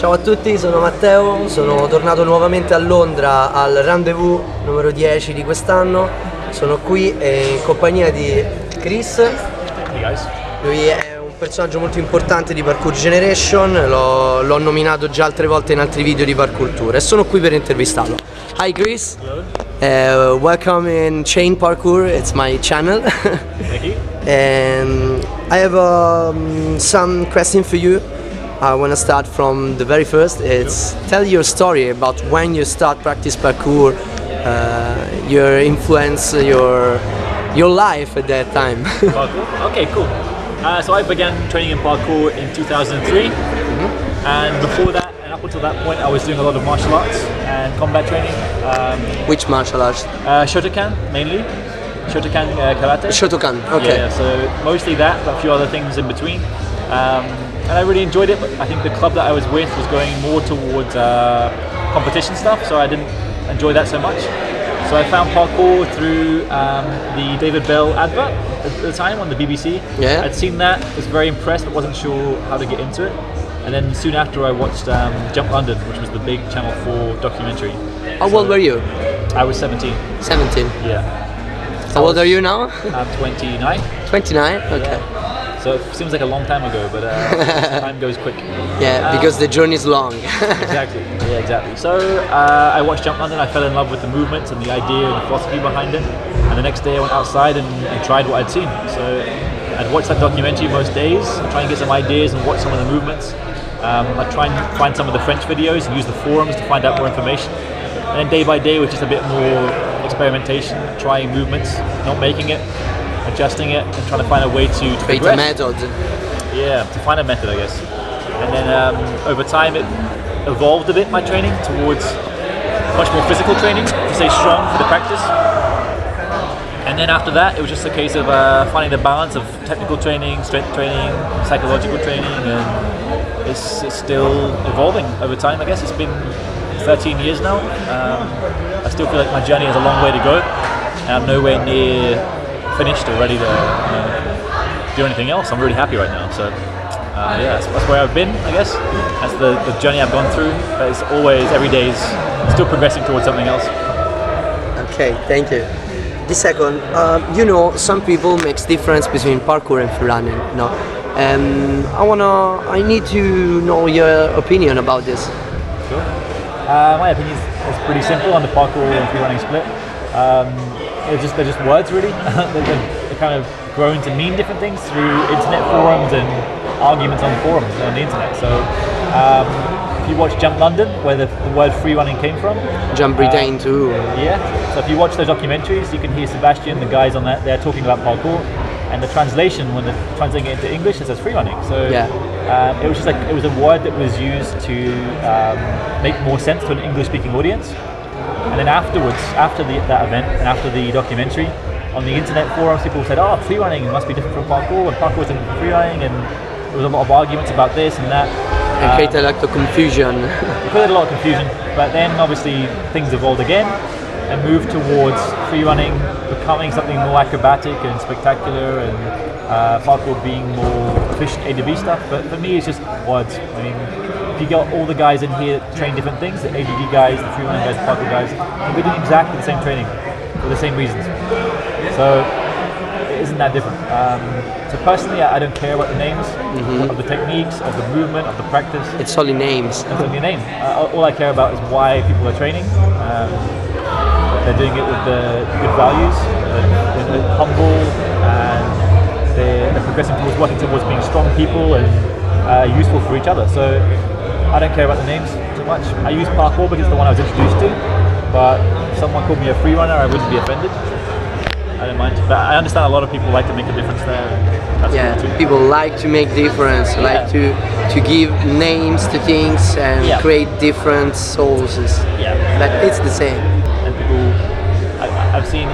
Ciao a tutti, sono Matteo, sono tornato nuovamente a Londra al rendezvous numero 10 di quest'anno. Sono qui in compagnia di Chris. Hey guys. Lui è un personaggio molto importante di Parkour Generation, l'ho nominato già altre volte in altri video di Parkoultura e sono qui per intervistarlo. Hi Chris. Hello. Welcome in Chain Parkour, it's my channel. Thank you. And I have some question for you. I want to start from the very first. It's tell your story about when you start practice parkour, your influence, your life at that time. Parkour? Okay, cool. So I began training in parkour in 2003, and before that, and up until that point, I was doing a lot of martial arts and combat training. Which martial arts? Shotokan mainly. Shotokan karate. Shotokan, okay. Yeah, so mostly that, but a few other things in between. And I really enjoyed it, but I think the club that I was with was going more towards competition stuff, so I didn't enjoy that so much. So I found parkour through the David Bell advert at the time on the BBC. Yeah. I'd seen that, was very impressed, but wasn't sure how to get into it. And then soon after I watched Jump London, which was the big Channel 4 documentary. How old were you? I was 17. 17. Yeah. How old are you now? I'm 29. 29? Okay. Yeah. So it seems like a long time ago, but time goes quick. Yeah, because the journey is long. Exactly. Yeah, exactly. So I watched Jump London. I fell in love with the movements and the idea and the philosophy behind it. And the next day I went outside and tried what I'd seen. So I'd watch that documentary most days, try and get some ideas and watch some of the movements. I'd try and find some of the French videos and use the forums to find out more information. And then day by day was just a bit more experimentation, trying movements, not making it, adjusting it, and trying to find a way to Create a method. Yeah, to find a method, I guess. And then over time it evolved a bit, my training, towards much more physical training, to stay strong for the practice. And then after that, it was just a case of finding the balance of technical training, strength training, psychological training, and it's still evolving over time, I guess. It's been 13 years now. I still feel like my journey has a long way to go, and I'm nowhere near finished or ready to do anything else. I'm really happy right now. So yeah, that's where I've been, I guess. That's the journey I've gone through. But it's always, every day is still progressing towards something else. Okay, thank you. The second, you know, some people makes difference between parkour and freerunning. No, I need to know your opinion about this. Sure. My opinion is pretty simple on the parkour and freerunning split. They're just words, really. they're kind of grown to mean different things through internet forums and arguments on forums on the internet. So if you watch Jump London, where the word freerunning came from. Jump Britain too. Yeah. So if you watch those documentaries, you can hear Sebastian, the guys on that, they're talking about parkour. And the translation, when they're translating it into English, it says freerunning. So yeah. It was just like, it was a word that was used to make more sense to an English-speaking audience. And then afterwards, after that event and after the documentary, on the internet forums, people said, "Oh, freerunning must be different from parkour, and parkour isn't freerunning," and there was a lot of arguments about this and that. And created a lot of confusion. It created a lot of confusion, but then obviously things evolved again and moved towards freerunning becoming something more acrobatic and spectacular, and parkour being more efficient A to B stuff. But for me, it's just words. I mean, if you got all the guys in here that train different things, the ADD guys, the freerunning guys, the parkour guys, we're doing exactly the same training for the same reasons. So it isn't that different. So personally, I don't care about the names of the techniques, of the movement, of the practice. It's only names. It's only a name. All I care about is why people are training. They're doing it with the good values, they're humble, and they're progressing towards working towards being strong people and useful for each other. So I don't care about the names too much. I use parkour because it's the one I was introduced to, but if someone called me a freerunner, I wouldn't be offended. I don't mind. But I understand a lot of people like to make a difference there. That's Yeah, cool too. people like to make difference, like to give names to things and create different sources. Yeah. But it's the same. And people, I've seen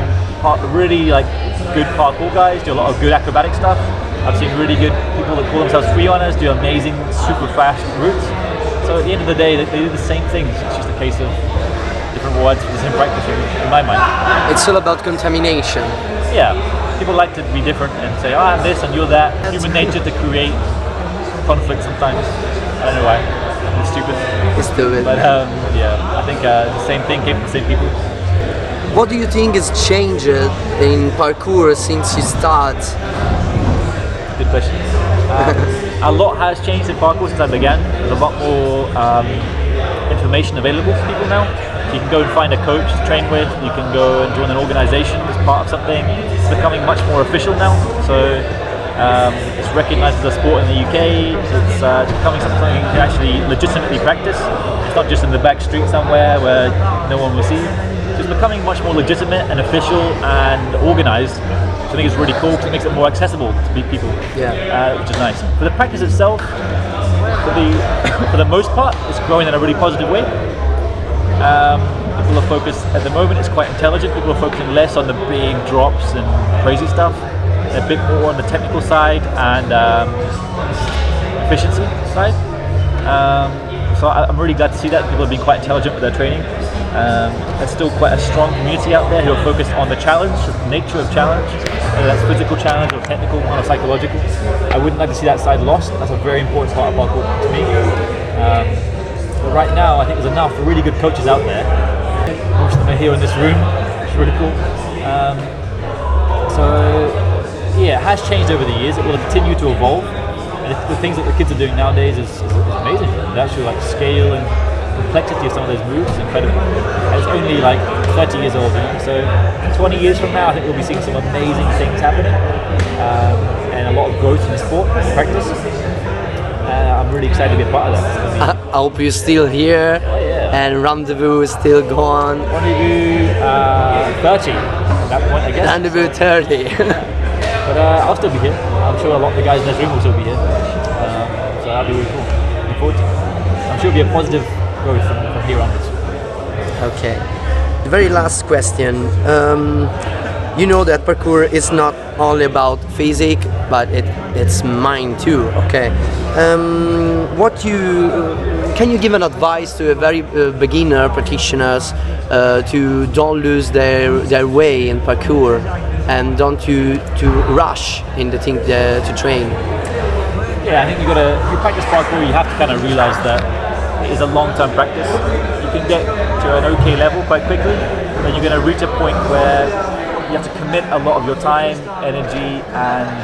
really like good parkour guys do a lot of good acrobatic stuff. I've seen really good people that call themselves freerunners do amazing, super fast routes. So at the end of the day, they do the same things. It's just a case of different words for the same practice in my mind. It's all about contamination. Yeah, people like to be different and say, oh, I'm this and you're that. Human nature to create conflict sometimes. I don't know why. It's stupid. It's stupid. But yeah, I think the same thing came from the same people. What do you think has changed in parkour since you start? Good question. A lot has changed in parkour since I began. There's a lot more information available to people now. You can go and find a coach to train with. You can go and join an organisation as part of something. It's becoming much more official now. So it's recognised as a sport in the UK. It's becoming something you can actually legitimately practice. It's not just in the back street somewhere where no one will see. It's becoming much more legitimate and official and organised. So I think it's really cool because it makes it more accessible to people, which is nice. For the practice itself, for the most part, it's growing in a really positive way. People are focused, at the moment it's quite intelligent, people are focusing less on the big drops and crazy stuff. They're a bit more on the technical side and efficiency side. So I'm really glad to see that people are being quite intelligent with their training. There's still quite a strong community out there who are focused on the challenge, the nature of challenge, whether that's physical challenge or technical or psychological. I wouldn't like to see that side lost. That's a very important part of parkour to me. But right now I think there's enough really good coaches out there. Most of them are here in this room, which is really cool. So yeah, it has changed over the years. It will continue to evolve. And the things that the kids are doing nowadays is amazing. The actual like scale and complexity of some of those moves is incredible. And it's only like 30 years old, so 20 years from now I think we'll be seeing some amazing things happening and a lot of growth in the sport and practice. I'm really excited to be a part of that. I hope you're still here and Rendezvous is still going. Rendezvous 30 at that point, I guess. Rendezvous 30. But I'll still be here. I'm sure a lot of the guys in this room will still be here. So that'll be really cool. Looking forward to it. I'm sure it'll be a positive growth from here onwards. Okay. The very last question. You know that parkour is not only about physique, but it's mind too. Okay. Can you give an advice to a very beginner practitioners to don't lose their way in parkour and don't to rush in the thing to train? Yeah, I think if you practice parkour, you have to kind of realize that it is a long-term practice. You can get to an okay level quite quickly, then you're going to reach a point where you have to commit a lot of your time, energy, and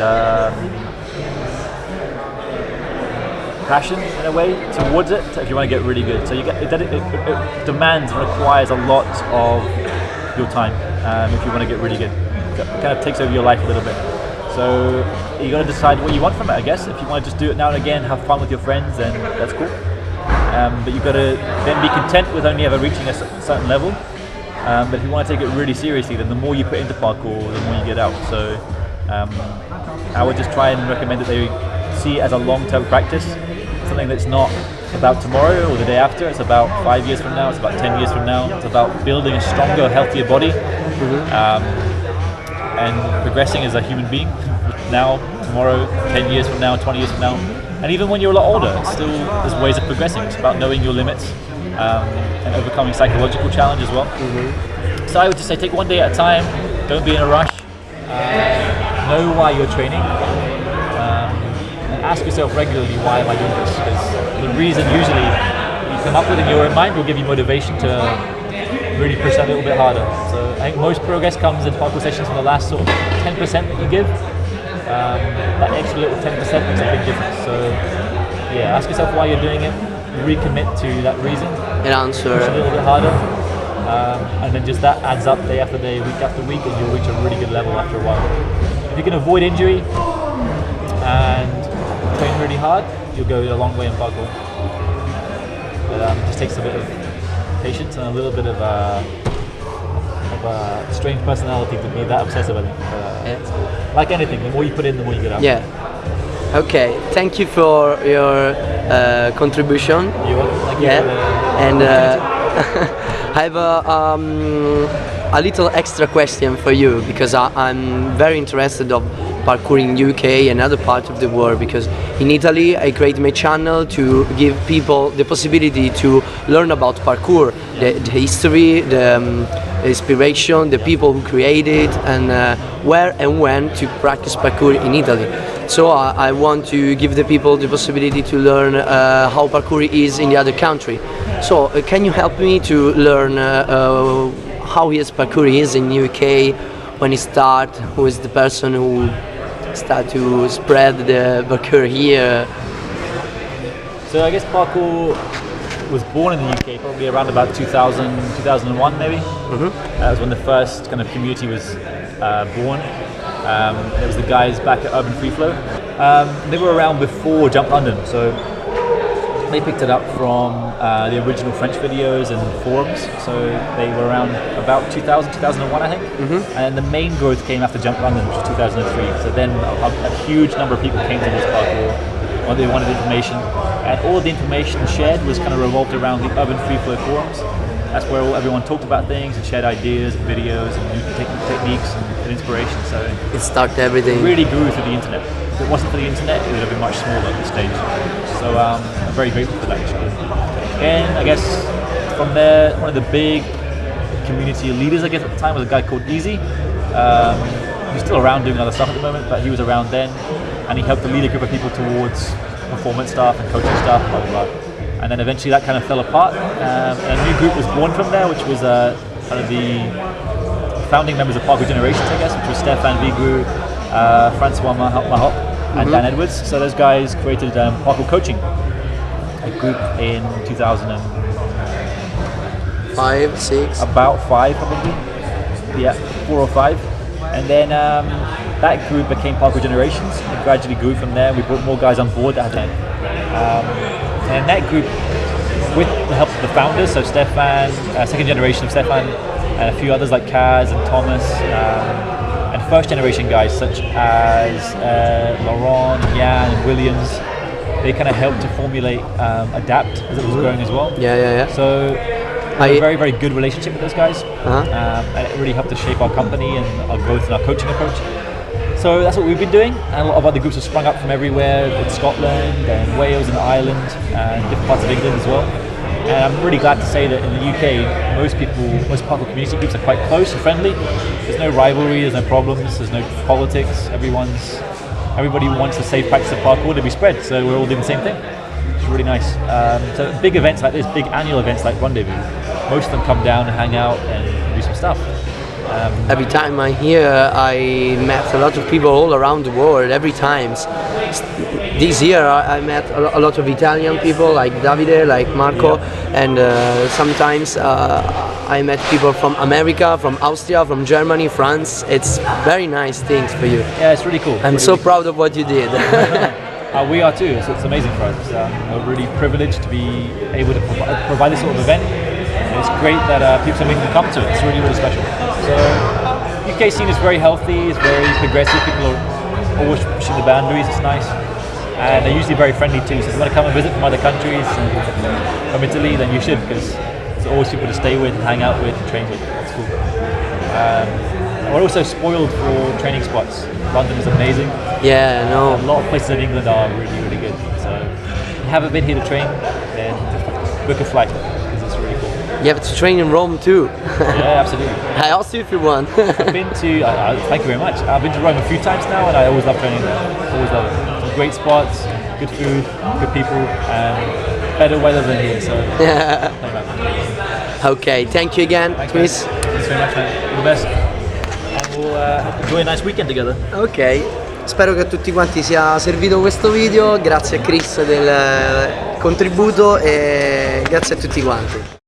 passion in a way towards it if you want to get really good. So it demands and requires a lot of your time if you want to get really good. It kind of takes over your life a little bit. So you got to decide what you want from it, I guess. If you want to just do it now and again, have fun with your friends, then that's cool. But you've got to then be content with only ever reaching a certain level. But if you want to take it really seriously, then the more you put into parkour, the more you get out. So I would just try and recommend that they see it as a long-term practice, something that's not about tomorrow or the day after. It's about 5 years from now, it's about 10 years from now. It's about building a stronger, healthier body and progressing as a human being now, tomorrow, 10 years from now, 20 years from now. And even when you're a lot older, there's ways of progressing. It's about knowing your limits and overcoming psychological challenge as well. So I would just say take one day at a time, don't be in a rush, know why you're training, and ask yourself regularly, why am I doing this? Because the reason usually you come up with in your own mind will give you motivation to really push that a little bit harder. So I think most progress comes in parkour sessions from the last sort of 10% that you give. That extra little 10% makes a big difference. So yeah, ask yourself why you're doing it, recommit to that reason, push a little bit harder, and then just that adds up day after day, week after week, and you'll reach a really good level after a while. If you can avoid injury and train really hard, you'll go a long way in parkour. But it just takes a bit of patience and a little bit of a strange personality to be that obsessive, I think. Like anything, the more you put in, the more you get out. Yeah. Okay. Thank you for your contribution. You're welcome. Thank you. And I have a little extra question for you, because I'm very interested of parkour in UK and other parts of the world, because in Italy I create my channel to give people the possibility to learn about parkour, the history, the inspiration, the people who created, and where and when to practice parkour in Italy. So I want to give the people the possibility to learn how parkour is in the other country. So can you help me to learn how his parkour is in UK when he start? Who is the person who start to spread the parkour here? So I guess parkour was born in the UK probably around about 2000, 2001 maybe. That was when the first kind of community was born. It was the guys back at Urban Free Flow. They were around before Jump London, so they picked it up from the original French videos and forums. So they were around about 2000, 2001 I think. And the main growth came after Jump London, which was 2003. So then a huge number of people came to this parkour. They wanted information, and all of the information shared was kind of revolved around the Urban Free Flow forums. That's where everyone talked about things and shared ideas and videos and new techniques and inspiration. So It started everything. it really grew through the internet. If it wasn't for the internet, it would have been much smaller at this stage. So I'm very grateful for that actually. And I guess from there, one of the big community leaders I guess at the time was a guy called Easy. He's still around doing other stuff at the moment, but he was around then, and he helped to lead a group of people towards performance stuff and coaching stuff, blah blah blah. And then eventually that kind of fell apart, and a new group was born from there, which was kind of the founding members of Parkour Generations, I guess, which was Stefan Vigru, Francois Mahop, and Dan Edwards. So those guys created Parkour Coaching, a group in 5, 6. about 5 probably, yeah, 4 or 5. And then that group became Parkour Generations. It gradually grew from there. We brought more guys on board that time. And that group, with the help of the founders, so Stefan, second generation of Stefan, and a few others like Kaz and Thomas, and first generation guys such as Laurent, Jan, and Williams, they kind of helped to formulate Adapt as it was growing as well. Yeah. So we had a very, very good relationship with those guys, and it really helped to shape our company and our growth and our coaching approach. So that's what we've been doing, and a lot of other groups have sprung up from everywhere, in Scotland and Wales and Ireland and different parts of England as well. And I'm really glad to say that in the UK, most parkour community groups are quite close and friendly. There's no rivalry, there's no problems, there's no politics. Everybody wants the safe practice of parkour to be spread, so we're all doing the same thing. It's really nice. So big events like this, big annual events like Rendezvous, most of them come down and hang out and do some stuff. Every time I'm here, I met a lot of people all around the world. Every time. This year, I met a lot of Italian people like Davide, like Marco, and sometimes I met people from America, from Austria, from Germany, France. It's very nice things for you. Yeah, it's really cool. I'm so proud of what you did. We are too. It's amazing for us. We're really privileged to be able to provide this sort of event. And it's great that people are making them come to it. It's really, really special. So, UK scene is very healthy. It's very progressive. People are always pushing the boundaries. It's nice, and they're usually very friendly too. So if you want to come and visit from other countries and from Italy, then you should, because there's always people to stay with, hang out with, and train with. That's cool. We're also spoiled for training spots. London is amazing. Yeah, no. A lot of places in England are really, really good. So if you haven't been here to train, then book a flight, because it's really cool. You have to train in Rome too. Yeah, absolutely. I asked you if you want. I've been to, thank you very much. I've been to Rome a few times now, and I always love training there. Always love it. Some great spots, good food, good people, and better weather than here. So, Okay, thank you again. Thanks, Chris. man. Thanks very much, man. All the best. And we'll enjoy a nice weekend together. Ok, spero che a tutti quanti sia servito questo video. Grazie a Chris del contributo e grazie a tutti quanti.